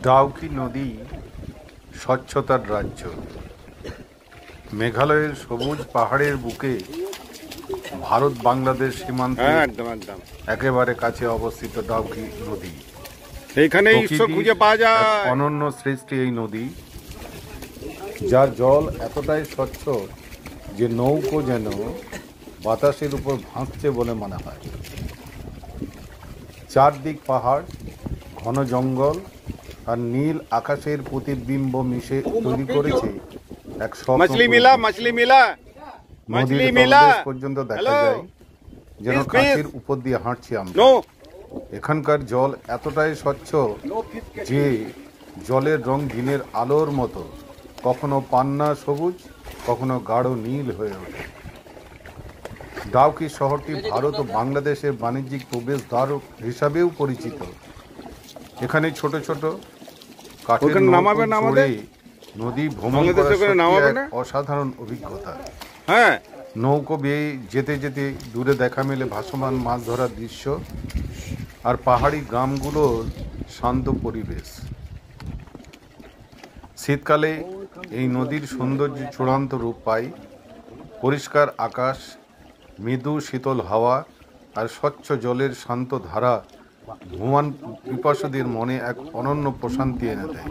ডাউকি নদী স্বচ্ছতার রাজ্য। মেঘালয়ের সবুজ পাহাড়ের বুকে ভারত বাংলাদেশ সীমান্তে একেবারে কাছে অবস্থিত ডাউকি নদী। এখানে ঈশ্বর খুঁজে পাওয়া যায়। অনন্য সৃষ্টি এই নদী, যার জল এতটাই স্বচ্ছ যে নৌকো যেন বাতাসের উপর ভাসছে বলে মনে হয়। চারদিক পাহাড়, ঘন জঙ্গল আর নীল আকাশের প্রতিবিম্ব মিশে তৈরি করেছে এক নদীর তলদেশ পর্যন্ত দেখা যায় যেন কাঁচের উপর দিয়ে হাঁটছি আমরা। এখানকার জল এতটাই স্বচ্ছ যে জলের রং দিনের আলোর মতো, কখনো পান্না সবুজ, কখনো গাঢ় নীল হয়ে ওঠে। ডাউকি শহরটি ভারত ও বাংলাদেশের বাণিজ্যিক প্রবেশদ্বার হিসাবেও পরিচিত। এখানে ছোট ছোট কাঠের নদী ভ্রমণ করা অসাধারণ অভিজ্ঞতা। নৌকো বেয়ে যেতে যেতে দূরে দেখা মেলে ভাসমান মাছ ধরার দৃশ্য আর পাহাড়ি গ্রামগুলোর শান্ত পরিবেশ। শীতকালে এই নদীর সৌন্দর্য চূড়ান্ত রূপ পায়। পরিষ্কার আকাশ, মৃদু শীতল হাওয়া আর স্বচ্ছ জলের শান্ত ধারা ভ্রমণ পিপাসুদের মনে এক অনন্য প্রশান্তি এনে দেয়।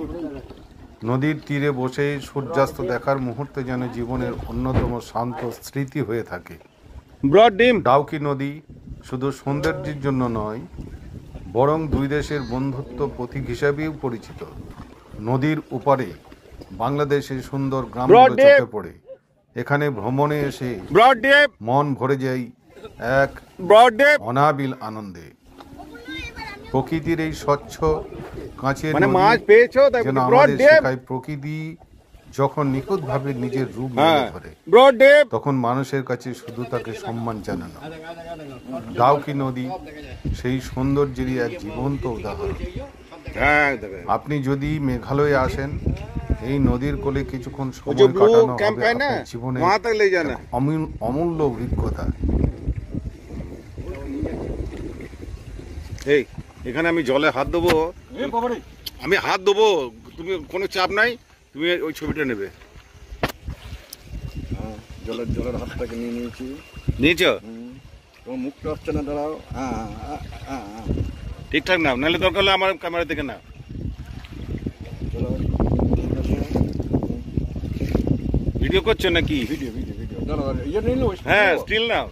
নদীর তীরে বসে সূর্যাস্ত দেখার মুহূর্ত যেন জীবনের অন্যতম শান্ত স্মৃতি হয়ে থাকে। ডাউকি নদী শুধু সৌন্দর্যের জন্য নয়, বরং দুই দেশের বন্ধুত্ব প্রতীক হিসাবেও পরিচিত। নদীর ওপারে বাংলাদেশের সুন্দর গ্রামগুলো চোখে পড়ে। এখানে ভ্রমণে এসে মন ভরে যায় এক অনাবিল আনন্দে। প্রকৃতির এই স্বচ্ছ কাঁচের যেন আমাদের শেখায়, প্রকৃতি যখন নিখুঁতভাবে নিজের রূপ ধরে তখন মানুষের কাছে শুধু তাকে সম্মান জানানো। ডাউকি নদী সেই সৌন্দর্যেরই এক জীবন্ত উদাহরণ। আপনি যদি মেঘালয়ে আসেন, এই নদীর কোলে কিছুক্ষণ সময় কাটানো হবে আপনার জীবনে অমূল্য অভিজ্ঞতা। এই এখানে আমি জলে হাত দেবো, তুমি কোনো চাপ নাই, তুমি ওই ছবিটা নেবে। জলের হাতটাকে নিয়েছ? তোমার মুখটা হচ্ছে না, দাঁড়াও। ঠিকঠাক নাও, নাহলে দরকার হলে আমার ক্যামেরা থেকে নাও। ভিডিও করছো নাকি? ভিডিও হ্যাঁ, স্টিল নাও।